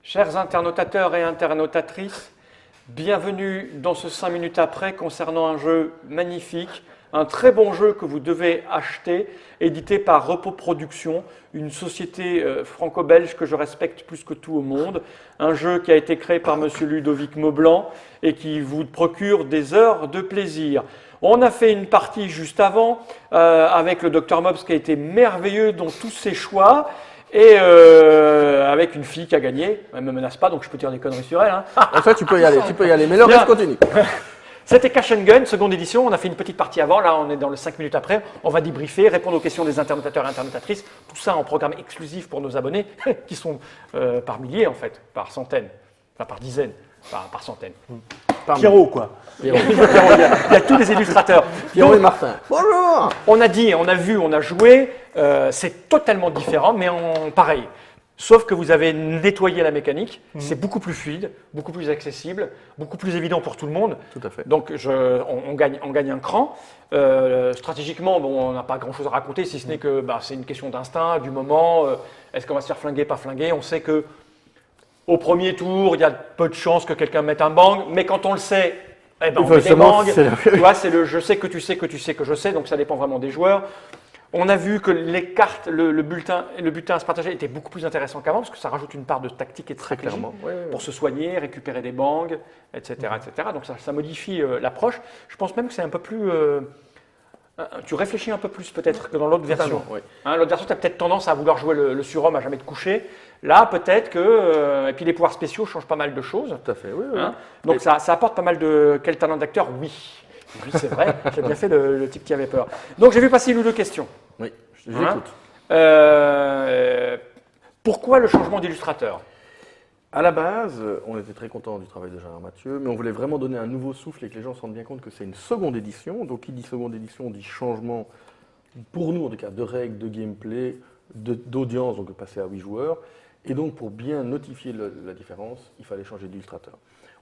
Chers internautateurs et internautatrices, bienvenue dans ce 5 minutes après concernant un jeu magnifique, un très bon jeu que vous devez acheter, édité par Repos Productions, une société franco-belge que je respecte plus que tout au monde. Un jeu qui a été créé par monsieur Ludovic Maublanc et qui vous procure des heures de plaisir. On a fait une partie juste avant avec le Dr Mobs qui a été merveilleux dans tous ses choix. Et avec une fille qui a gagné, elle ne me menace pas, donc je peux dire des conneries sur elle. Hein. En fait, tu peux y aller, mais le reste continue. C'était Cash & Gun, seconde édition. On a fait une petite partie avant, là on est dans le 5 minutes après. On va débriefer, répondre aux questions des internautateurs et internautatrices. Tout ça en programme exclusif pour nos abonnés, qui sont par milliers en fait, par centaines, enfin par dizaines, par centaines. Pierrot, quoi. Il y a tous les illustrateurs. Pierrot et Martin. Bonjour. On a dit, on a vu, on a joué. C'est totalement différent, mais pareil. Sauf que vous avez nettoyé la mécanique. C'est beaucoup plus fluide, beaucoup plus accessible, beaucoup plus évident pour tout le monde. Tout à fait. Donc on gagne un cran. Stratégiquement, bon, on n'a pas grand-chose à raconter, si ce n'est que c'est une question d'instinct, du moment. Est-ce qu'on va se faire flinguer, pas flinguer? On sait que au premier tour, il y a peu de chances que quelqu'un mette un bang, mais quand on le sait, on met des bangs. Tu vois, c'est le je sais que tu sais que tu sais que je sais, donc ça dépend vraiment des joueurs. On a vu que les cartes, le butin à se partager était beaucoup plus intéressant qu'avant, parce que ça rajoute une part de tactique et de stratégie clairement. pour se soigner, récupérer des bangs, etc. etc. Donc ça modifie l'approche. Je pense même que c'est un peu plus... tu réfléchis un peu plus peut-être que dans l'autre version. Oui. Hein, l'autre version, tu as peut-être tendance à vouloir jouer le surhomme à jamais te coucher. Là, peut-être que... et puis les pouvoirs spéciaux changent pas mal de choses. Tout à fait, oui. Hein. Donc ça apporte pas mal de... Quel talent d'acteur? Oui. Oui, c'est vrai, j'ai bien fait le type qui avait peur. Donc j'ai vu passer une ou deux questions. Oui, j'écoute. Pourquoi le changement d'illustrateur? À la base, on était très content du travail de Gérard Mathieu, mais on voulait vraiment donner un nouveau souffle et que les gens se rendent bien compte que c'est une seconde édition. Donc, qui dit seconde édition dit changement, pour nous en tout cas, de règles, de gameplay, d'audience, donc de passer à 8 joueurs. Et donc, pour bien notifier la différence, il fallait changer d'illustrateur.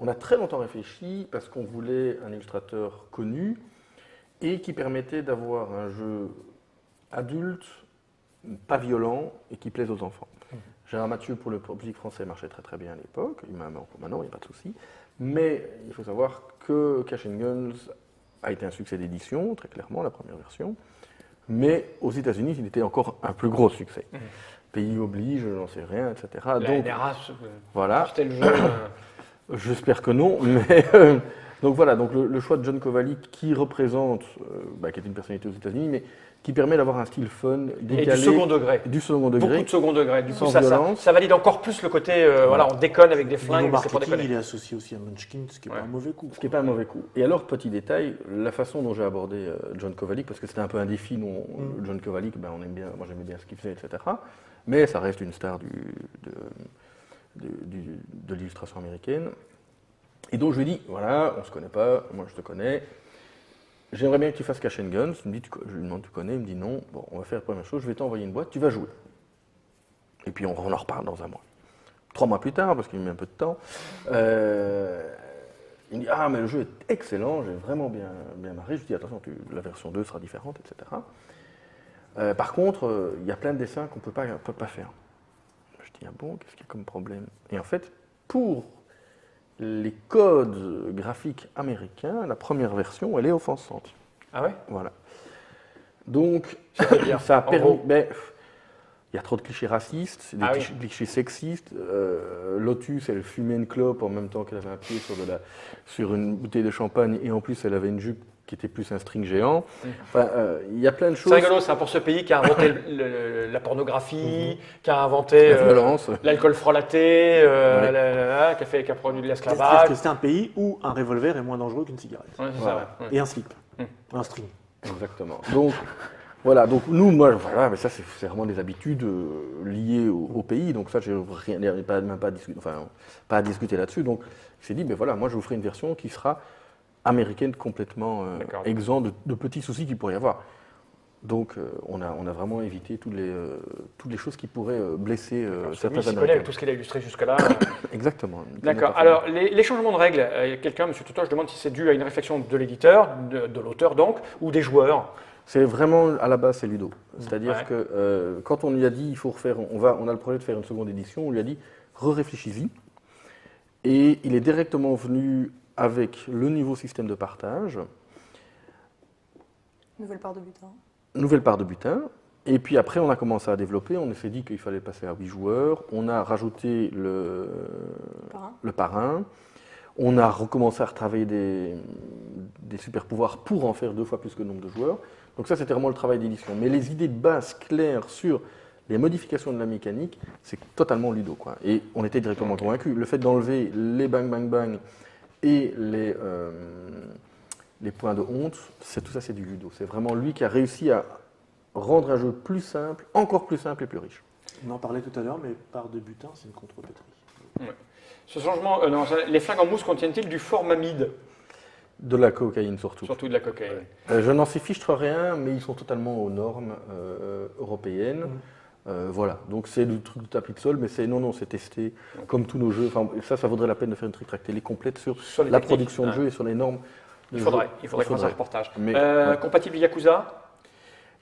On a très longtemps réfléchi parce qu'on voulait un illustrateur connu et qui permettait d'avoir un jeu adulte, pas violent et qui plaise aux enfants. Gérard Mathieu, pour le public français, marchait très très bien à l'époque. Maintenant, il n'y a pas de souci. Mais il faut savoir que Cash & Guns a été un succès d'édition, très clairement, la première version. Mais aux États-Unis, il était encore un plus gros succès. Pays oblige, j'en sais rien, etc. Donc, voilà. C'était le jeu. J'espère que non, mais donc voilà. Donc le choix de John Kovalic, qui représente, qui est une personnalité aux États-Unis, mais qui permet d'avoir un style fun, décalé, et du second degré. Du second degré. Beaucoup de second degré. Du coup, sans ça valide encore plus le côté. Voilà, on déconne avec des flingues, mais c'est pour déconner. Il est associé aussi à Munchkin, ce qui n'est pas un mauvais coup. Ce qui n'est pas un mauvais coup. Et alors, petit détail, la façon dont j'ai abordé John Kovalic, parce que c'était un peu un défi, nous, John Kovalic, on aime bien, moi j'aimais bien ce qu'il faisait, etc. Mais ça reste une star de l'illustration américaine. Et donc je lui dis, voilà, on ne se connaît pas, moi je te connais, j'aimerais bien que tu fasses Cash & Guns. Je lui demande, tu connais? Il me dit non. Bon, on va faire la première chose, je vais t'envoyer une boîte, tu vas jouer. Et puis on en reparle dans un mois. 3 mois plus tard, parce qu'il me met un peu de temps, il me dit, ah mais le jeu est excellent, j'ai vraiment bien marré. Je lui dis, attention, la version 2 sera différente, etc. Par contre, il y a plein de dessins qu'on ne peut pas faire. Je dis, ah bon, qu'est-ce qu'il y a comme problème? Et en fait, pour les codes graphiques américains, la première version, elle est offensante. Ah ouais? Voilà. Donc, ça a permis... il y a trop de clichés racistes, des clichés sexistes. Lotus, elle fumait une clope en même temps qu'elle avait un pied sur une bouteille de champagne, et en plus, elle avait une jupe qui était plus un string géant. Enfin, il y a plein de choses. C'est rigolo, ça, pour ce pays qui a inventé la pornographie, qui a inventé l'alcool frelaté, qui a produit de l'esclavage. C'est un pays où un revolver est moins dangereux qu'une cigarette. Ouais, voilà. Et un slip. Un string. Exactement. Donc, voilà, donc nous, mais ça c'est vraiment des habitudes liées au pays, donc ça j'ai pas à discuter là-dessus. Donc il s'est dit, voilà, moi je vous ferai une version qui sera américaine complètement exempt de petits soucis qu'il pourrait y avoir. Donc on a vraiment évité toutes les choses qui pourraient blesser Lui, certains il s'y connaît Américains. avec tout ce qu'il a illustré jusque-là. Exactement. D'accord. Alors, les changements de règles, quelqu'un, M. Toto, je demande si c'est dû à une réflexion de l'éditeur, de l'auteur donc, ou des joueurs. C'est vraiment, à la base, c'est Ludo. C'est-à-dire Ouais. que quand on lui a dit, il faut refaire, on a le projet de faire une seconde édition, on lui a dit, réfléchis-y. Et il est directement venu avec le nouveau système de partage, Nouvelle part de butin. nouvelle part de butin. Et puis après, on a commencé à développer. On s'est dit qu'il fallait passer à 8 joueurs. On a rajouté Parrain. le parrain. On a recommencé à retravailler des super pouvoirs pour en faire 2 fois plus que le nombre de joueurs. Donc ça, c'était vraiment le travail d'édition. Mais les idées de base claires sur les modifications de la mécanique, c'est totalement Ludo, quoi. Et on était directement convaincus. Le fait d'enlever les bang bang bang et les points de honte, tout ça, c'est du Ludo. C'est vraiment lui qui a réussi à rendre un jeu plus simple, encore plus simple et plus riche. On en parlait tout à l'heure, mais part de butin, c'est une contrepétrie. Ce changement, non, les flingues en mousse contiennent-ils du formamide, De la cocaïne surtout. surtout de la cocaïne? Je n'en sais fichtre rien, mais ils sont totalement aux normes européennes. Voilà, donc c'est du truc de tapis de sol, mais c'est testé comme tous nos jeux. Enfin, ça vaudrait la peine de faire une trick-track télé complète sur les la techniques. production de Ouais. jeux et sur les normes. de Il jeux. faudrait qu'on fasse un reportage. Mais, ouais. Compatible Yakuza?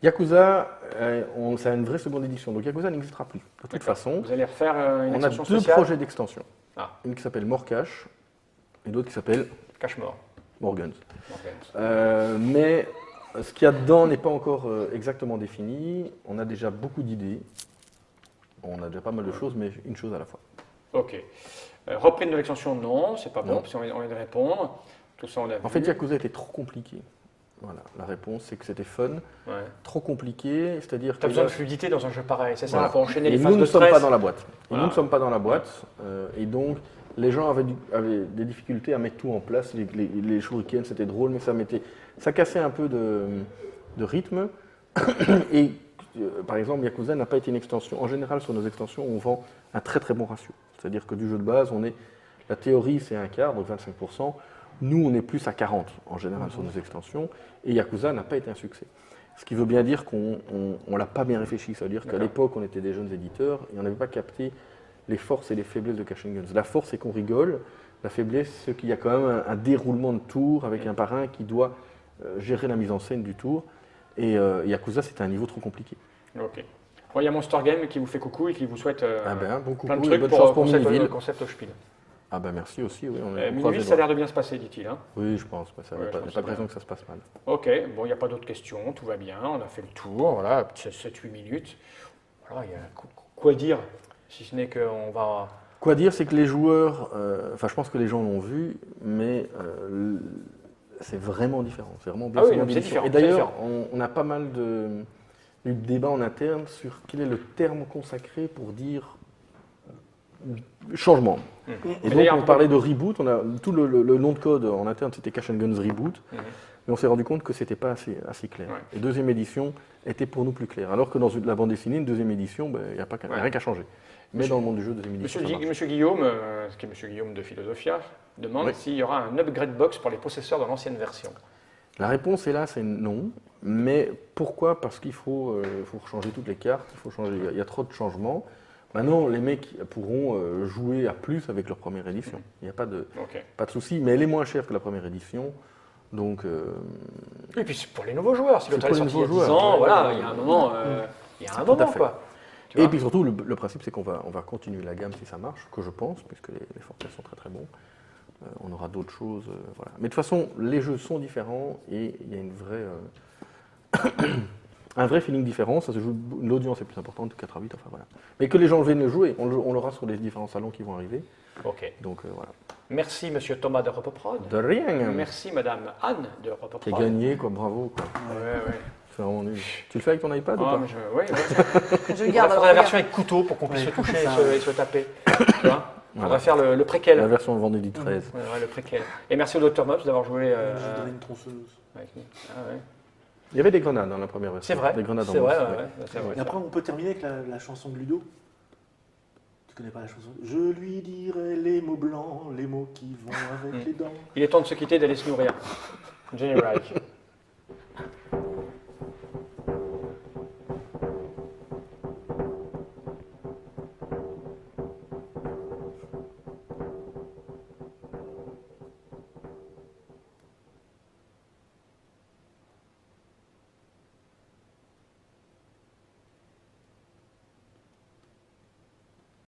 Yakuza, ça a une vraie seconde édition, donc Yakuza n'existera plus. De toute D'accord. façon, Vous allez refaire une on a extension 2 spéciale? projets d'extension. Ah. Une qui s'appelle Morcash et l'autre qui s'appelle Cache-mort. Morguns. Ok. Mais ce qu'il y a dedans n'est pas encore exactement défini. On a déjà beaucoup d'idées. On a déjà pas mal de choses, mais une chose à la fois. Ok. Reprendre de l'extension, non, c'est pas bon, Non. parce qu'on vient de répondre. Tout ça, on a vu. En fait, Yakuza était trop compliqué. Voilà, la réponse, c'est que c'était fun, Ouais. trop compliqué, c'est-à-dire Tu que as besoin là, de fluidité dans un jeu pareil, c'est ça, voilà. pour enchaîner Et les nous phases ne de sommes stress. pas dans la boîte. Et Voilà. nous ne sommes pas dans la boîte, et donc les gens avaient des difficultés à mettre tout en place. Les shurikens, c'était drôle, mais ça cassait un peu de rythme. Et par exemple, Yakuza n'a pas été une extension. En général, sur nos extensions, on vend un très très bon ratio. C'est-à-dire que du jeu de base, la théorie, c'est un quart, donc 25%. Nous, on est plus à 40% en général sur nos extensions. Et Yakuza n'a pas été un succès. Ce qui veut bien dire qu'on ne l'a pas bien réfléchi. C'est-à-dire qu'à D'accord. l'époque, on était des jeunes éditeurs et on n'avait pas capté les forces et les faiblesses de Cash & Guns. La force, c'est qu'on rigole. La faiblesse, c'est qu'il y a quand même un déroulement de tour avec un parrain qui doit gérer la mise en scène du tour. Et Yakuza, c'était un niveau trop compliqué. Ok. Bon, il y a Monster Game qui vous fait coucou et qui vous souhaite Bon coucou plein de et trucs bonne pour chance pour concept, Miniville. concept au Spiel. Ah ben merci aussi, oui. On croise Miniville, les ça a doigts. l'air de bien se passer, dit-il. Hein. Oui, je pense. Il n'y Ouais, a je pas pense de bien. raison que ça se passe mal. Ok, bon, il n'y a pas d'autres questions, tout va bien, on a fait le tour, voilà, 7-8 minutes. Voilà, il y a quoi dire, si ce n'est qu'on va... Quoi dire, c'est que les joueurs, je pense que les gens l'ont vu, mais c'est vraiment différent. C'est vraiment bien. Ah oui, vraiment non, c'est différent. différent, Et c'est d'ailleurs, différent. on a pas mal de débats en interne sur quel est le terme consacré pour dire changement. Et Mais donc, d'ailleurs, on parlait de reboot. Tout le nom de code en interne, c'était Cash & Guns Reboot. Mais on s'est rendu compte que c'était pas assez clair. Ouais. Et deuxième édition était pour nous plus clair. Alors que dans la bande dessinée, une deuxième édition, il n'y a rien qu'à changer. Mais dans le monde du jeu, deuxième édition, ça marche. Monsieur Guillaume, qui est Monsieur Guillaume de Philosophia, demande Oui. s'il y aura un upgrade box pour les possesseurs de l'ancienne version. La réponse est là, c'est non. Mais pourquoi? Parce qu'il faut changer toutes les cartes, il y a trop de changements. Maintenant, les mecs pourront jouer à plus avec leur première édition. Il n'y a pas de souci, mais elle est moins chère que la première édition. Donc, Et puis c'est pour les nouveaux joueurs, si C'est l'autre est pour les sorti il y a 10 nouveaux joueurs, ans, ouais, voilà, ouais, il y a un ouais. moment, il y a un Tout à moment fait. quoi. Tu et vois. puis surtout, le principe, c'est qu'on va continuer la gamme si ça marche, que je pense, puisque les forfaits sont très très bons. On aura d'autres choses, voilà. Mais de toute façon, les jeux sont différents et il y a une vraie, un vrai feeling différent. Ça se joue, l'audience est plus importante, 4 à 8, enfin voilà. Mais que les gens viennent le jouer, on l'aura sur les différents salons qui vont arriver. Ok. Donc voilà. Merci Monsieur Thomas de Repoprod. De rien. Merci Madame Anne de Repoprod. T'es gagné, quoi, bravo. Quoi. Ouais. C'est vraiment nul. Tu le fais avec ton iPad ou Ah, pas? mais ouais. Je On va garde. faire la version avec couteau pour qu'on puisse Ouais, se toucher ça. et se taper. Tu vois. On Voilà. va faire le préquel. La version vendredi 13. Ouais, le préquel. Et merci au Dr Mobs d'avoir joué Je voudrais une tronçonneuse. avec nous. Ah, ouais. Il y avait des grenades dans la première version. C'est vrai. Des grenades en C'est vrai, mousse, ouais, ouais. ouais, c'est vrai. Et après, on peut terminer avec la chanson de Ludo. Tu connais pas la chanson? Je lui dirai les mots blancs, les mots qui vont avec les dents. Il est temps de se quitter, d'aller se nourrir. Jenny Reich.